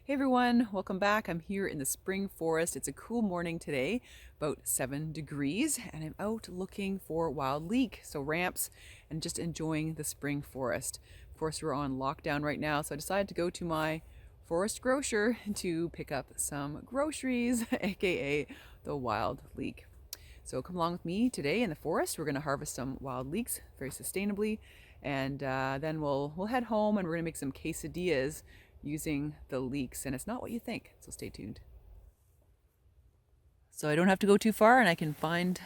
Hey everyone, welcome back. I'm here in the spring forest. It's a cool morning today, about 7 degrees, and I'm out looking for wild leek, so ramps, and just enjoying the spring forest. Of course, we're on lockdown right now, so I decided to go to my forest grocer to pick up some groceries, aka the wild leek. So come along with me today in the forest. We're going to harvest some wild leeks very sustainably, and then we'll head home and we're going to make some quesadillas using the leeks. And it's not what you think, so stay tuned. So I don't have to go too far, and I can find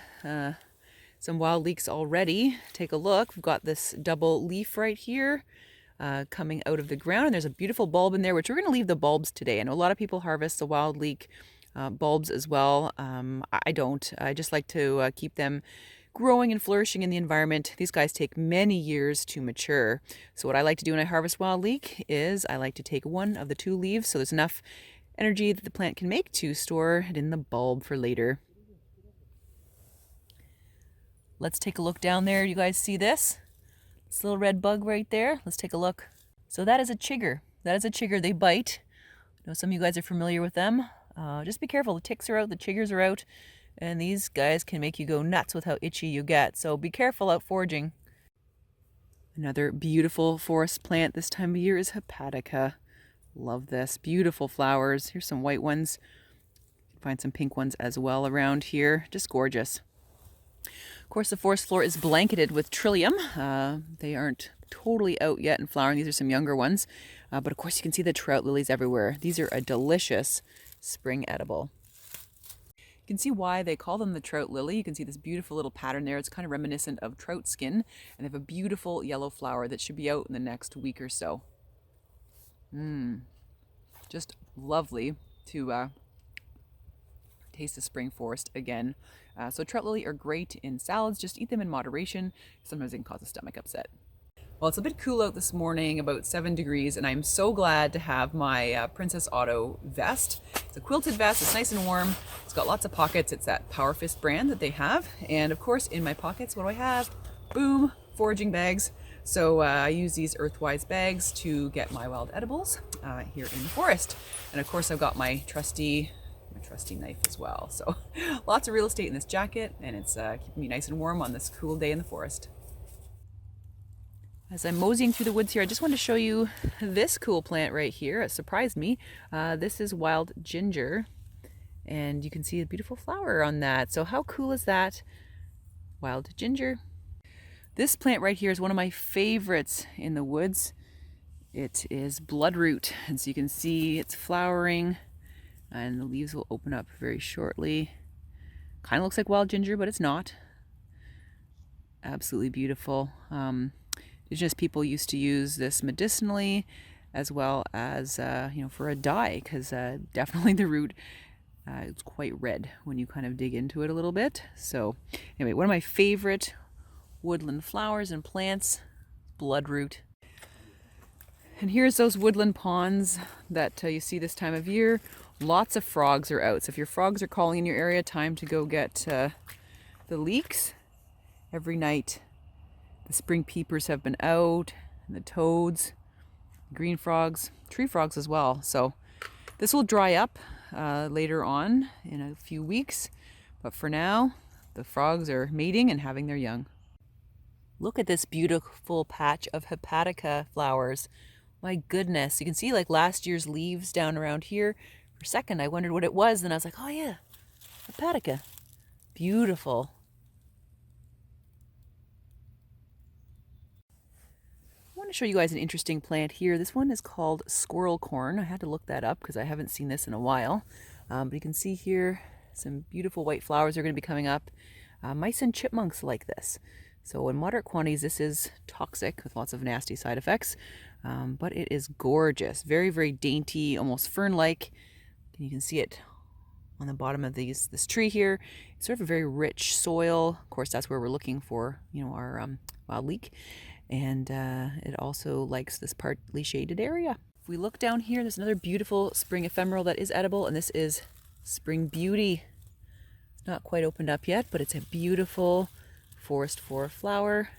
some wild leeks already. Take a look. We've got this double leaf right here coming out of the ground, and there's a beautiful bulb in there, which we're going to leave the bulbs today. I know a lot of people harvest the wild leek bulbs as well. I don't. I just like to keep them growing and flourishing in the environment. These guys take many years to mature. So what I like to do when I harvest wild leek is I like to take one of the two leaves, so there's enough energy that the plant can make to store it in the bulb for later. Let's take a look down there. You guys see this? This little red bug right there. Let's take a look. So that is a chigger. That is a chigger. They bite. I know some of you guys are familiar with them. Just be careful. The ticks are out, the chiggers are out, and these guys can make you go nuts with how itchy you get. So be careful out foraging. Another beautiful forest plant this time of year is Hepatica. Love this. Beautiful flowers. Here's some white ones. You can find some pink ones as well around here. Just gorgeous. Of course, the forest floor is blanketed with trillium. They aren't totally out yet and flowering. These are some younger ones. But of course, you can see the trout lilies everywhere. These are a delicious spring edible. You can see why they call them the trout lily. You can see this beautiful little pattern there. It's kind of reminiscent of trout skin. And they have a beautiful yellow flower that should be out in the next week or so. Just lovely to taste the spring forest again. So trout lily are great in salads. Just eat them in moderation. Sometimes they can cause a stomach upset. Well, it's a bit cool out this morning, about 7 degrees, and I'm so glad to have my Princess Auto vest. It's a quilted vest. It's nice and warm. It's got lots of pockets. It's that Power Fist brand that they have. And of course, in my pockets, what do I have? Boom, foraging bags. So I use these Earthwise bags to get my wild edibles here in the forest. And of course, I've got my trusty knife as well. So lots of real estate in this jacket, and it's keeping me nice and warm on this cool day in the forest. As I'm moseying through the woods here, I just wanted to show you this cool plant right here. It surprised me. This is wild ginger, and you can see a beautiful flower on that. So how cool is that? Wild ginger. This plant right here is one of my favorites in the woods. It is bloodroot, and so you can see it's flowering, and the leaves will open up very shortly. Kind of looks like wild ginger, but it's not. Absolutely beautiful. Indigenous people used to use this medicinally, as well as for a dye, because definitely the root is quite red when you kind of dig into it a little bit. So anyway, one of my favorite woodland flowers and plants, bloodroot. And here's those woodland ponds that you see this time of year. Lots of frogs are out. So if your frogs are calling in your area, time to go get the leeks. Every night the spring peepers have been out, and the toads, green frogs, tree frogs as well. So this will dry up later on in a few weeks, but for now the frogs are mating and having their young. Look at this beautiful patch of Hepatica flowers. My goodness, you can see like last year's leaves down around here. For a second I wondered what it was, and I was like, oh yeah, Hepatica. Beautiful. I want to show you guys an interesting plant here. This one is called Squirrel Corn. I had to look that up because I haven't seen this in a while. But you can see here some beautiful white flowers are going to be coming up. Mice and chipmunks like this. So in moderate quantities, this is toxic with lots of nasty side effects. But it is gorgeous. Very, very dainty, almost fern-like. And you can see it on the bottom of this tree here. It's sort of a very rich soil. Of course, that's where we're looking for, our wild leek. And it also likes this partly shaded area. If we look down here, there's another beautiful spring ephemeral that is edible, and this is Spring Beauty. It's not quite opened up yet, but it's a beautiful forest flower,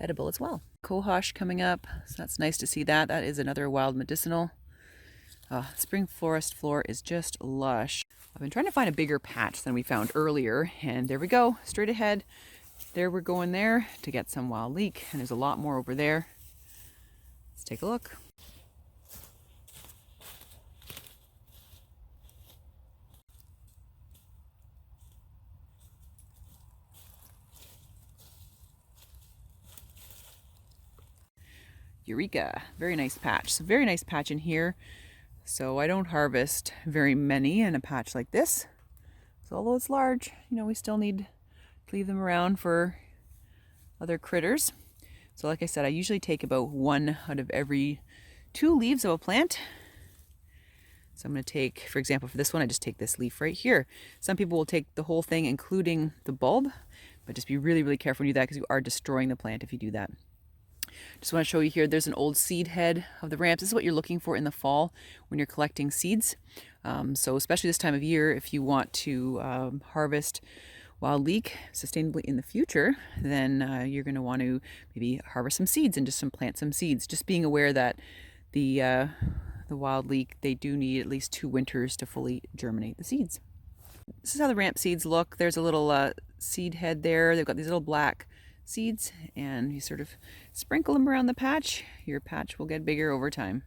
edible as well. Cohosh coming up, so that's nice to see that. That is another wild medicinal. Spring forest floor is just lush. I've been trying to find a bigger patch than we found earlier, and there we go, straight ahead. There we're going there to get some wild leek, and there's a lot more over there. Let's take a look. Eureka, very nice patch. So very nice patch in here. So I don't harvest very many in a patch like this. So although it's large, we still need to leave them around for other critters. So like I said, I usually take about 1 out of every 2 leaves of a plant. So I'm going to take, for example, for this one, I just take this leaf right here. Some people will take the whole thing, including the bulb, but just be really, really careful when you do that because you are destroying the plant if you do that. Just want to show you here, there's an old seed head of the ramps. This is what you're looking for in the fall when you're collecting seeds. So especially this time of year, if you want to harvest wild leek sustainably in the future, then you're going to want to maybe harvest some seeds and just plant some seeds. Just being aware that the wild leek, they do need at least 2 winters to fully germinate the seeds. This is how the ramp seeds look. There's a little seed head there. They've got these little black seeds, and you sort of sprinkle them around the patch. Your patch will get bigger over time.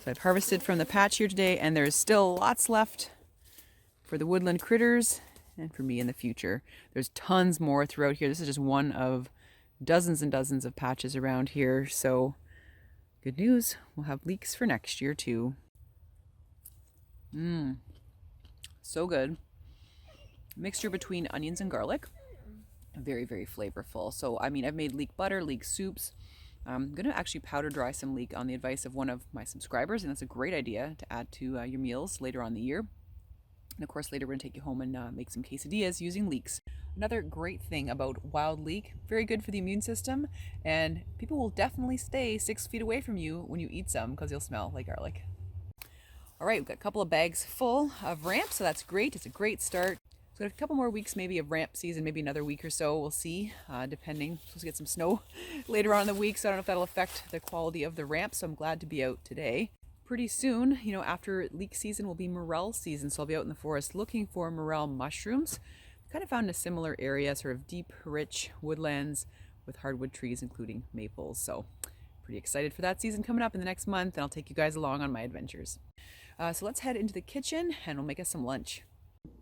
So I've harvested from the patch here today, and there's still lots left for the woodland critters and for me in the future. There's tons more throughout here. This is just one of dozens and dozens of patches around here. So good news, we'll have leeks for next year too. So good. Mixture between onions and garlic. Very, very flavorful. So, I've made leek butter, leek soups. I'm going to actually powder dry some leek on the advice of one of my subscribers, and that's a great idea to add to your meals later on the year. And of course, later we're going to take you home and make some quesadillas using leeks. Another great thing about wild leek, very good for the immune system, and people will definitely stay 6 feet away from you when you eat some because you'll smell like garlic. All right, we've got a couple of bags full of ramp, so that's great. It's a great start. So a couple more weeks maybe of ramp season, maybe another week or so, we'll see, depending. We're supposed to get some snow later on in the week, so I don't know if that'll affect the quality of the ramp, so I'm glad to be out today. Pretty soon, after leek season will be morel season, so I'll be out in the forest looking for morel mushrooms. Kind of found in a similar area, sort of deep, rich woodlands with hardwood trees, including maples. So pretty excited for that season coming up in the next month, and I'll take you guys along on my adventures. So let's head into the kitchen and we'll make us some lunch.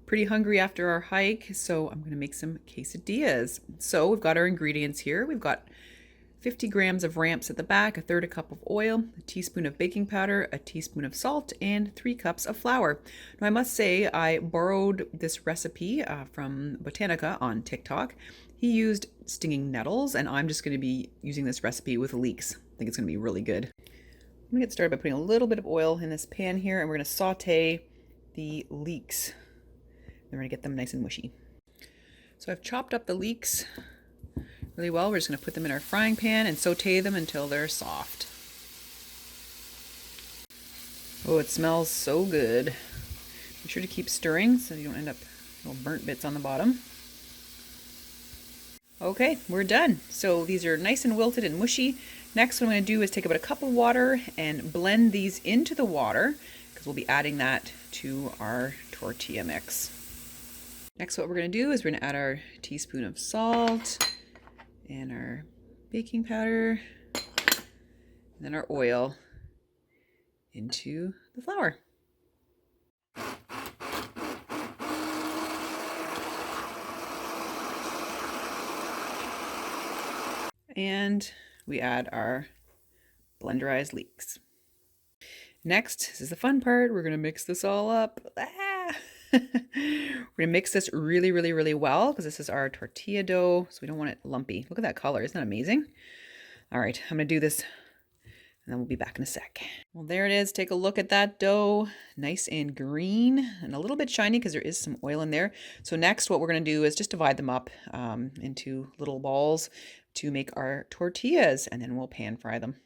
Pretty hungry after our hike, so I'm going to make some quesadillas. So we've got our ingredients here. We've got 50 grams of ramps at the back, a third a cup of oil, a teaspoon of baking powder, a teaspoon of salt, and 3 cups of flour. Now I must say I borrowed this recipe from Hepatica on TikTok. He used stinging nettles, and I'm just going to be using this recipe with leeks. I think it's going to be really good. I'm going to get started by putting a little bit of oil in this pan here, and we're going to saute the leeks. Then we're going to get them nice and mushy. So I've chopped up the leeks really well. We're just going to put them in our frying pan and saute them until they're soft. Oh, it smells so good. Make sure to keep stirring so you don't end up little burnt bits on the bottom. Okay, we're done. So these are nice and wilted and mushy. Next, what I'm going to do is take about a cup of water and blend these into the water because we'll be adding that to our tortilla mix. Next, what we're going to do is we're going to add our teaspoon of salt and our baking powder and then our oil into the flour. And we add our blenderized leeks. Next, this is the fun part. We're going to mix this all up. We're going to mix this really, really, really well because this is our tortilla dough, so we don't want it lumpy. Look at that color. Isn't that amazing? All right, I'm going to do this and then we'll be back in a sec. Well, there it is. Take a look at that dough. Nice and green and a little bit shiny because there is some oil in there. So next, what we're going to do is just divide them up into little balls to make our tortillas, and then we'll pan fry them.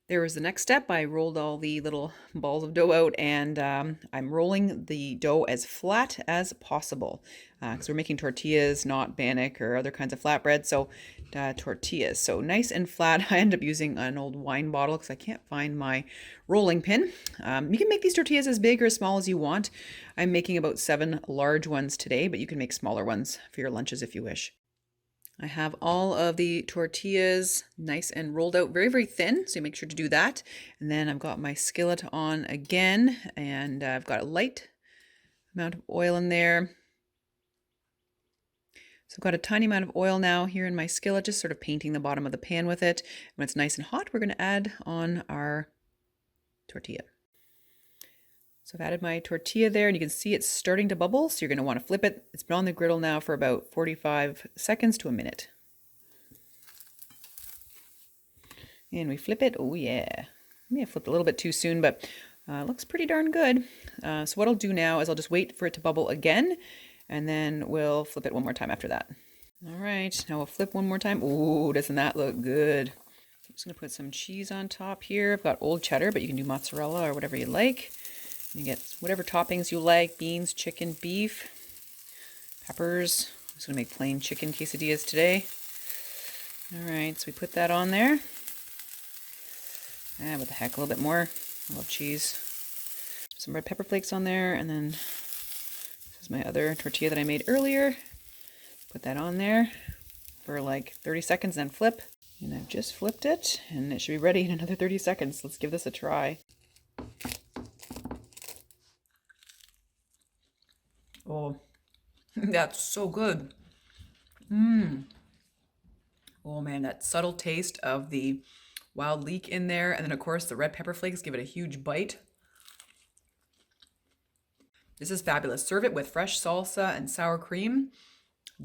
There was the next step. I rolled all the little balls of dough out, and I'm rolling the dough as flat as possible because we're making tortillas, not bannock or other kinds of flatbread. So tortillas, so nice and flat. I end up using an old wine bottle because I can't find my rolling pin. You can make these tortillas as big or as small as you want. I'm making about 7 large ones today, but you can make smaller ones for your lunches if you wish. I have all of the tortillas nice and rolled out very, very thin, so make sure to do that. And then I've got my skillet on again, and I've got a light amount of oil in there. So I've got a tiny amount of oil now here in my skillet, just sort of painting the bottom of the pan with it. When it's nice and hot, we're going to add on our tortilla. So I've added my tortilla there, and you can see it's starting to bubble, so you're going to want to flip it. It's been on the griddle now for about 45 seconds to a minute. And we flip it. Oh yeah. I may have flipped a little bit too soon, but it looks pretty darn good. So what I'll do now is I'll just wait for it to bubble again, and then we'll flip it one more time after that. All right, now we'll flip one more time. Ooh, doesn't that look good? I'm just going to put some cheese on top here. I've got old cheddar, but you can do mozzarella or whatever you like. You get whatever toppings you like, beans, chicken, beef, peppers. I'm just going to make plain chicken quesadillas today. All right, so we put that on there. And what the heck, a little bit more. I love cheese. Put some red pepper flakes on there, and then this is my other tortilla that I made earlier. Put that on there for like 30 seconds, then flip. And I've just flipped it, and it should be ready in another 30 seconds. Let's give this a try. Oh, that's so good. Oh man, that subtle taste of the wild leek in there. And then of course the red pepper flakes give it a huge bite. This is fabulous. Serve it with fresh salsa and sour cream.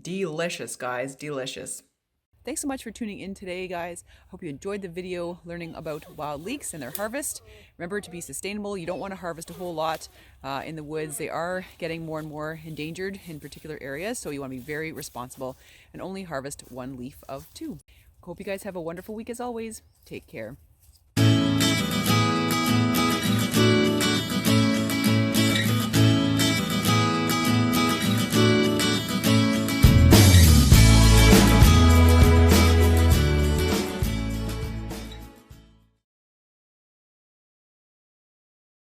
Delicious, guys, delicious. Thanks so much for tuning in today, guys. Hope you enjoyed the video learning about wild leeks and their harvest. Remember to be sustainable. You don't want to harvest a whole lot in the woods. They are getting more and more endangered in particular areas, so you want to be very responsible and only harvest 1 leaf of 2. Hope you guys have a wonderful week as always. Take care.